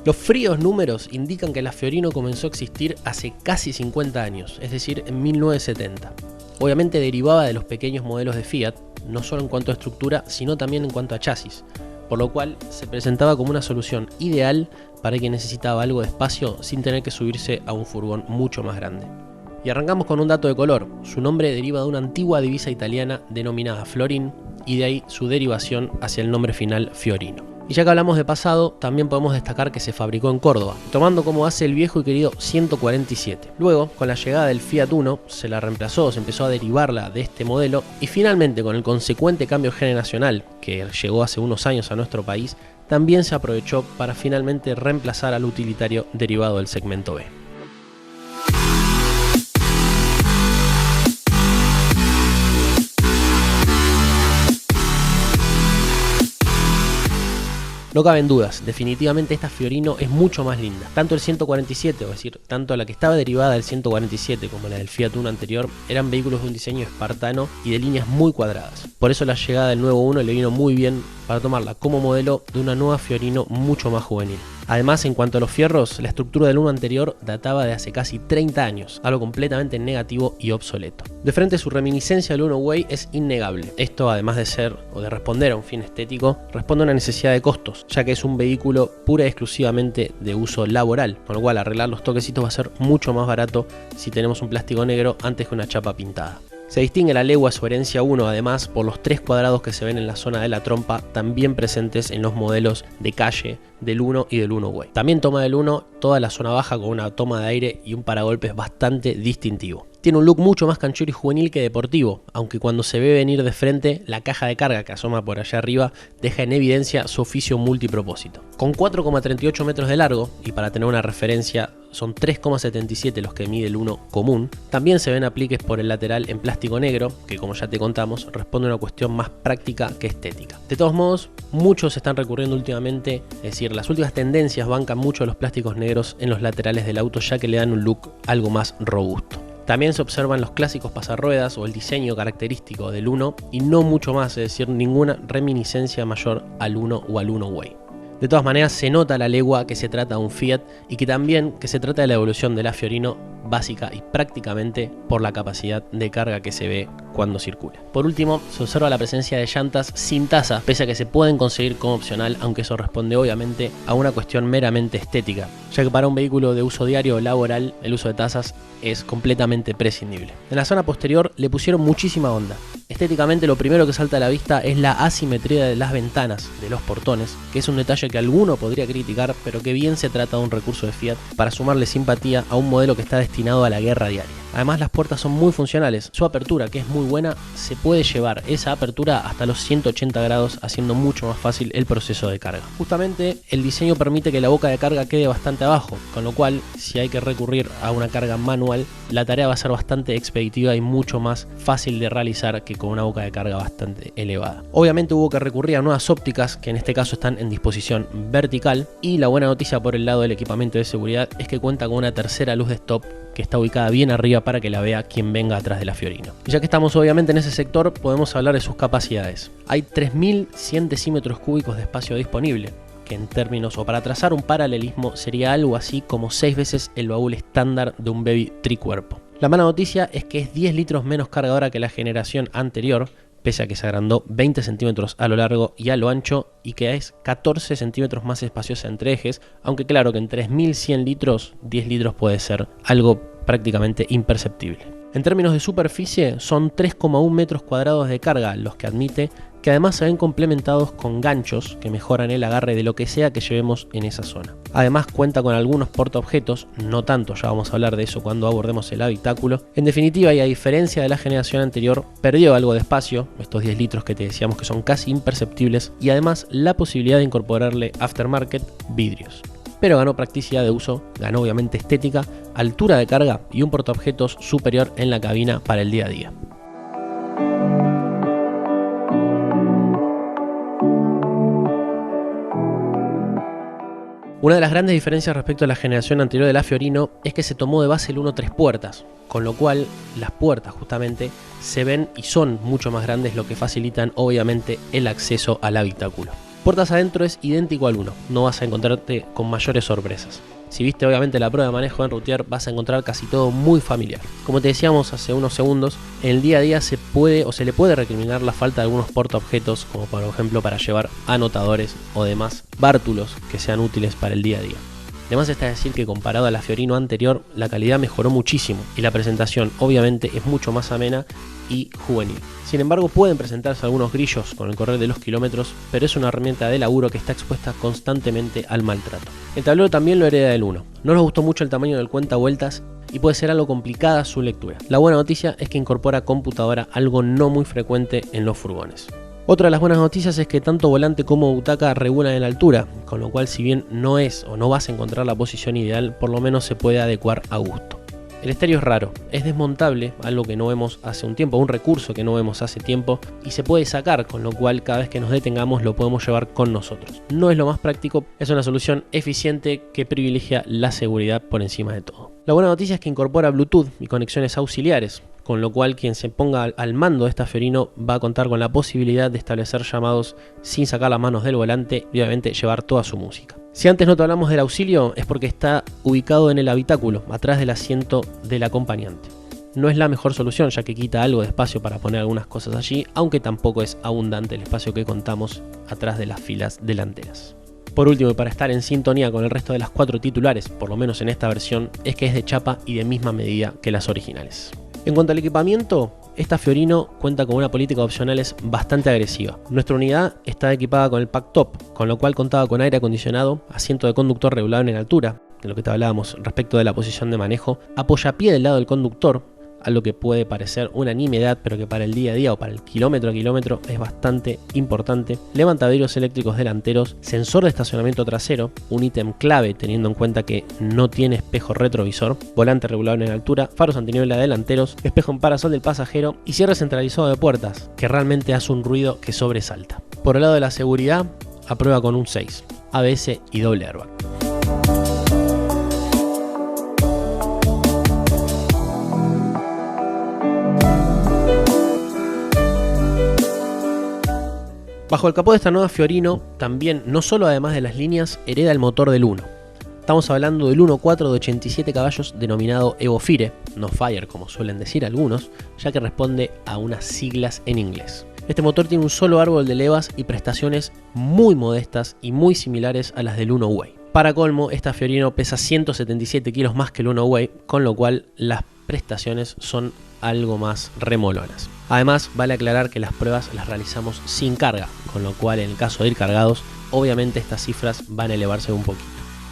Los fríos números indican que la Fiorino comenzó a existir hace casi 50 años, es decir, en 1970. Obviamente derivaba de los pequeños modelos de Fiat, no solo en cuanto a estructura, sino también en cuanto a chasis, por lo cual se presentaba como una solución ideal para quien necesitaba algo de espacio sin tener que subirse a un furgón mucho más grande. Y arrancamos con un dato de color. Su nombre deriva de una antigua divisa italiana denominada Florin, y de ahí su derivación hacia el nombre final Fiorino. Y ya que hablamos de pasado, también podemos destacar que se fabricó en Córdoba, tomando como base el viejo y querido 147. Luego, con la llegada del Fiat Uno, se la reemplazó, se empezó a derivarla de este modelo, y finalmente con el consecuente cambio generacional que llegó hace unos años a nuestro país, también se aprovechó para finalmente reemplazar al utilitario derivado del segmento B. No caben dudas, definitivamente esta Fiorino es mucho más linda. Tanto el 147, es decir, tanto la que estaba derivada del 147 como la del Fiat Uno anterior, eran vehículos de un diseño espartano y de líneas muy cuadradas. Por eso la llegada del nuevo Uno le vino muy bien para tomarla como modelo de una nueva Fiorino mucho más juvenil. Además, en cuanto a los fierros, la estructura del Uno anterior databa de hace casi 30 años, algo completamente negativo y obsoleto. De frente, su reminiscencia al Uno Way es innegable. Esto, además de ser o de responder a un fin estético, responde a una necesidad de costos, ya que es un vehículo pura y exclusivamente de uso laboral, con lo cual arreglar los toquecitos va a ser mucho más barato si tenemos un plástico negro antes que una chapa pintada. Se distingue la legua su herencia 1 además por los 3 cuadrados que se ven en la zona de la trompa, también presentes en los modelos de calle del 1 y del 1 Way. También toma del 1 toda la zona baja con una toma de aire y un paragolpes bastante distintivo. Tiene un look mucho más canchero y juvenil que deportivo, aunque cuando se ve venir de frente, la caja de carga que asoma por allá arriba deja en evidencia su oficio multipropósito. Con 4,38 metros de largo, y para tener una referencia son 3,77 los que mide el 1 común, también se ven apliques por el lateral en plástico negro, que como ya te contamos, responde a una cuestión más práctica que estética. De todos modos, muchos están recurriendo últimamente, es decir, las últimas tendencias bancan mucho los plásticos negros en los laterales del auto, ya que le dan un look algo más robusto. También se observan los clásicos pasarruedas o el diseño característico del 1 y no mucho más, es decir, ninguna reminiscencia mayor al 1 o al 1 Way. De todas maneras, se nota a la legua que se trata de un Fiat y que también que se trata de la evolución de la Fiorino básica y prácticamente por la capacidad de carga que se ve cuando circula. Por último, se observa la presencia de llantas sin taza, pese a que se pueden conseguir como opcional, aunque eso responde obviamente a una cuestión meramente estética, ya que para un vehículo de uso diario o laboral el uso de tazas es completamente prescindible. En la zona posterior le pusieron muchísima onda. Estéticamente lo primero que salta a la vista es la asimetría de las ventanas de los portones, que es un detalle que alguno podría criticar, pero que bien se trata de un recurso de Fiat para sumarle simpatía a un modelo que está destinado a la guerra diaria. Además, las puertas son muy funcionales. Su apertura, que es muy buena, se puede llevar esa apertura hasta los 180 grados, haciendo mucho más fácil el proceso de carga. Justamente, el diseño permite que la boca de carga quede bastante abajo, con lo cual, si hay que recurrir a una carga manual, la tarea va a ser bastante expeditiva y mucho más fácil de realizar que con una boca de carga bastante elevada. Obviamente hubo que recurrir a nuevas ópticas, que en este caso están en disposición vertical, y la buena noticia por el lado del equipamiento de seguridad es que cuenta con una tercera luz de stop que está ubicada bien arriba para que la vea quien venga atrás de la Fiorino. Y ya que estamos obviamente en ese sector, podemos hablar de sus capacidades. Hay 3.100 decímetros cúbicos de espacio disponible, que en términos o para trazar un paralelismo sería algo así como 6 veces el baúl estándar de un Baby tricuerpo. La mala noticia es que es 10 litros menos cargadora que la generación anterior, pese a que se agrandó 20 centímetros a lo largo y a lo ancho, y que es 14 centímetros más espaciosa entre ejes, aunque claro que en 3.100 litros, 10 litros puede ser algo prácticamente imperceptible. En términos de superficie, son 3,1 metros cuadrados de carga los que admite, que además se ven complementados con ganchos que mejoran el agarre de lo que sea que llevemos en esa zona. Además cuenta con algunos portaobjetos, no tanto, ya vamos a hablar de eso cuando abordemos el habitáculo. En definitiva, y a diferencia de la generación anterior, perdió algo de espacio, estos 10 litros que te decíamos que son casi imperceptibles, y además la posibilidad de incorporarle aftermarket vidrios. Pero ganó practicidad de uso, ganó obviamente estética, altura de carga y un portaobjetos superior en la cabina para el día a día. Una de las grandes diferencias respecto a la generación anterior de la Fiorino es que se tomó de base el 1 3 puertas, con lo cual las puertas justamente se ven y son mucho más grandes, lo que facilitan obviamente el acceso al habitáculo. Puertas adentro es idéntico al 1, no vas a encontrarte con mayores sorpresas. Si viste obviamente la prueba de manejo en Routier, vas a encontrar casi todo muy familiar. Como te decíamos hace unos segundos, en el día a día se le puede recriminar la falta de algunos portaobjetos, como por ejemplo para llevar anotadores o demás bártulos que sean útiles para el día a día. Además está decir que comparado a la Fiorino anterior, la calidad mejoró muchísimo y la presentación obviamente es mucho más amena y juvenil. Sin embargo, pueden presentarse algunos grillos con el correr de los kilómetros, pero es una herramienta de laburo que está expuesta constantemente al maltrato. El tablero también lo hereda del 1. No nos gustó mucho el tamaño del cuentavueltas y puede ser algo complicada su lectura. La buena noticia es que incorpora computadora, algo no muy frecuente en los furgones. Otra de las buenas noticias es que tanto volante como butaca regulan en la altura, con lo cual si bien no es o no vas a encontrar la posición ideal, por lo menos se puede adecuar a gusto. El estéreo es raro, es desmontable, algo que no vemos hace un tiempo, un recurso que no vemos hace tiempo, y se puede sacar, con lo cual cada vez que nos detengamos lo podemos llevar con nosotros. No es lo más práctico, es una solución eficiente que privilegia la seguridad por encima de todo. La buena noticia es que incorpora Bluetooth y conexiones auxiliares, con lo cual quien se ponga al mando de esta Fiorino va a contar con la posibilidad de establecer llamados sin sacar las manos del volante y obviamente llevar toda su música. Si antes no te hablamos del auxilio es porque está ubicado en el habitáculo, atrás del asiento del acompañante. No es la mejor solución ya que quita algo de espacio para poner algunas cosas allí, aunque tampoco es abundante el espacio que contamos atrás de las filas delanteras. Por último, y para estar en sintonía con el resto de las 4 titulares, por lo menos en esta versión, es que es de chapa y de misma medida que las originales. En cuanto al equipamiento, esta Fiorino cuenta con una política de opcionales bastante agresiva. Nuestra unidad está equipada con el pack top, con lo cual contaba con aire acondicionado, asiento de conductor regulable en altura, de lo que te hablábamos respecto de la posición de manejo, apoyapié del lado del conductor, algo que puede parecer una nimiedad, pero que para el día a día o para el kilómetro a kilómetro es bastante importante. Levantavidrios eléctricos delanteros, sensor de estacionamiento trasero, un ítem clave teniendo en cuenta que no tiene espejo retrovisor, volante regulable en altura, faros antiniebla delanteros, espejo en parasol del pasajero y cierre centralizado de puertas, que realmente hace un ruido que sobresalta. Por el lado de la seguridad, aprueba con un 6, ABS y doble airbag. Bajo el capó de esta nueva Fiorino, también, no solo además de las líneas, hereda el motor del 1. Estamos hablando del 1.4 de 87 caballos denominado Evofire, no Fire como suelen decir algunos, ya que responde a unas siglas en inglés. Este motor tiene un solo árbol de levas y prestaciones muy modestas y muy similares a las del 1 Way. Para colmo, esta Fiorino pesa 177 kilos más que el 1 Way, con lo cual las prestaciones son algo más remolonas. Además, vale aclarar que las pruebas las realizamos sin carga, con lo cual en el caso de ir cargados, obviamente estas cifras van a elevarse un poquito.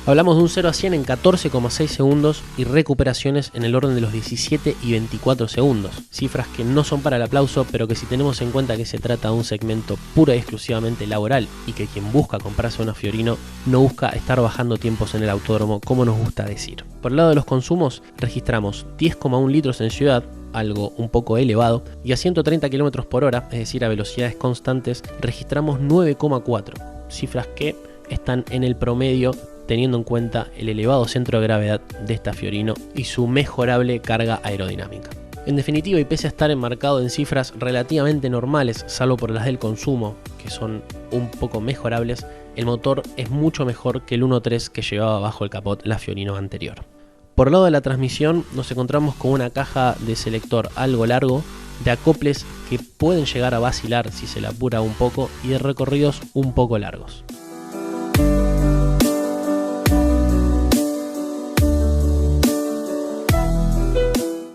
Hablamos de un 0 a 100 en 14,6 segundos y recuperaciones en el orden de los 17 y 24 segundos. Cifras que no son para el aplauso, pero que si tenemos en cuenta que se trata de un segmento pura y exclusivamente laboral y que quien busca comprarse una Fiorino no busca estar bajando tiempos en el autódromo como nos gusta decir. Por el lado de los consumos, registramos 10,1 litros en ciudad, algo un poco elevado, y a 130 km por hora, es decir a velocidades constantes, registramos 9,4, cifras que están en el promedio teniendo en cuenta el elevado centro de gravedad de esta Fiorino y su mejorable carga aerodinámica. En definitiva, y pese a estar enmarcado en cifras relativamente normales, salvo por las del consumo, que son un poco mejorables, el motor es mucho mejor que el 1.3 que llevaba bajo el capot la Fiorino anterior. Por el lado de la transmisión nos encontramos con una caja de selector algo largo, de acoples que pueden llegar a vacilar si se la apura un poco y de recorridos un poco largos.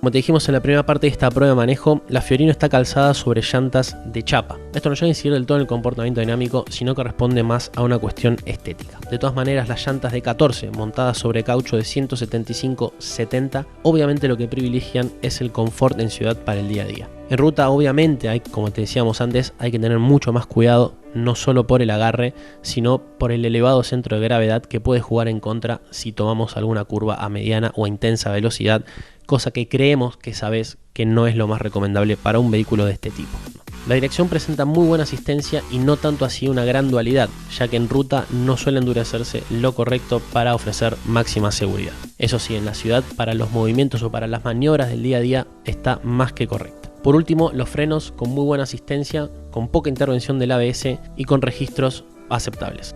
Como te dijimos en la primera parte de esta prueba de manejo, la Fiorino está calzada sobre llantas de chapa. Esto no llega a incidir del todo en el comportamiento dinámico, sino que responde más a una cuestión estética. De todas maneras, las llantas de 14 montadas sobre caucho de 175/70, obviamente lo que privilegian es el confort en ciudad para el día a día. En ruta, obviamente, como te decíamos antes, hay que tener mucho más cuidado, no solo por el agarre, sino por el elevado centro de gravedad que puede jugar en contra si tomamos alguna curva a mediana o a intensa velocidad, cosa que creemos que sabes que no es lo más recomendable para un vehículo de este tipo. La dirección presenta muy buena asistencia y no tanto así una gran dualidad, ya que en ruta no suele endurecerse lo correcto para ofrecer máxima seguridad. Eso sí, en la ciudad, para los movimientos o para las maniobras del día a día, está más que correcta. Por último, los frenos con muy buena asistencia, con poca intervención del ABS y con registros aceptables.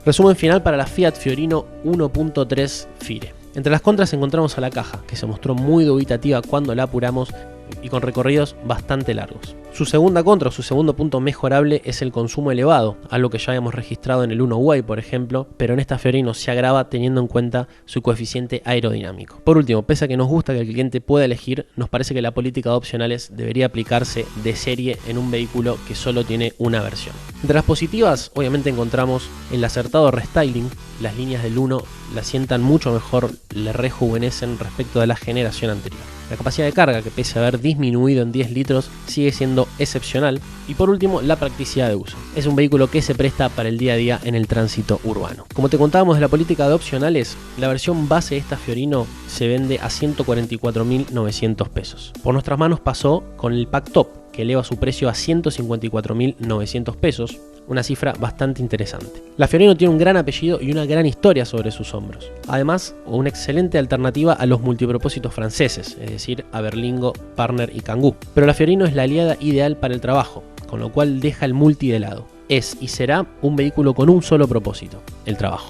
Resumen final para la Fiat Fiorino 1.3 Fire. Entre las contras encontramos a la caja, que se mostró muy dubitativa cuando la apuramos y con recorridos bastante largos. Su segunda contra, o su segundo punto mejorable, es el consumo elevado, algo que ya habíamos registrado en el 1Y, por ejemplo, pero en esta Fiorino se agrava teniendo en cuenta su coeficiente aerodinámico. Por último, pese a que nos gusta que el cliente pueda elegir, nos parece que la política de opcionales debería aplicarse de serie en un vehículo que solo tiene una versión. Entre las positivas, obviamente encontramos el acertado restyling. Las líneas del 1 la sientan mucho mejor, le rejuvenecen respecto de la generación anterior. La capacidad de carga, que pese a haber disminuido en 10 litros, sigue siendo excepcional. Y por último, la practicidad de uso. Es un vehículo que se presta para el día a día en el tránsito urbano. Como te contábamos de la política de opcionales, la versión base de esta Fiorino se vende a 144.900 pesos. Por nuestras manos pasó con el pack top, que eleva su precio a 154.900 pesos, una cifra bastante interesante. La Fiorino tiene un gran apellido y una gran historia sobre sus hombros. Además, una excelente alternativa a los multipropósitos franceses, es decir, a Berlingo, Partner y Kangoo. Pero la Fiorino es la aliada ideal para el trabajo, con lo cual deja el multi de lado. Es y será un vehículo con un solo propósito, el trabajo.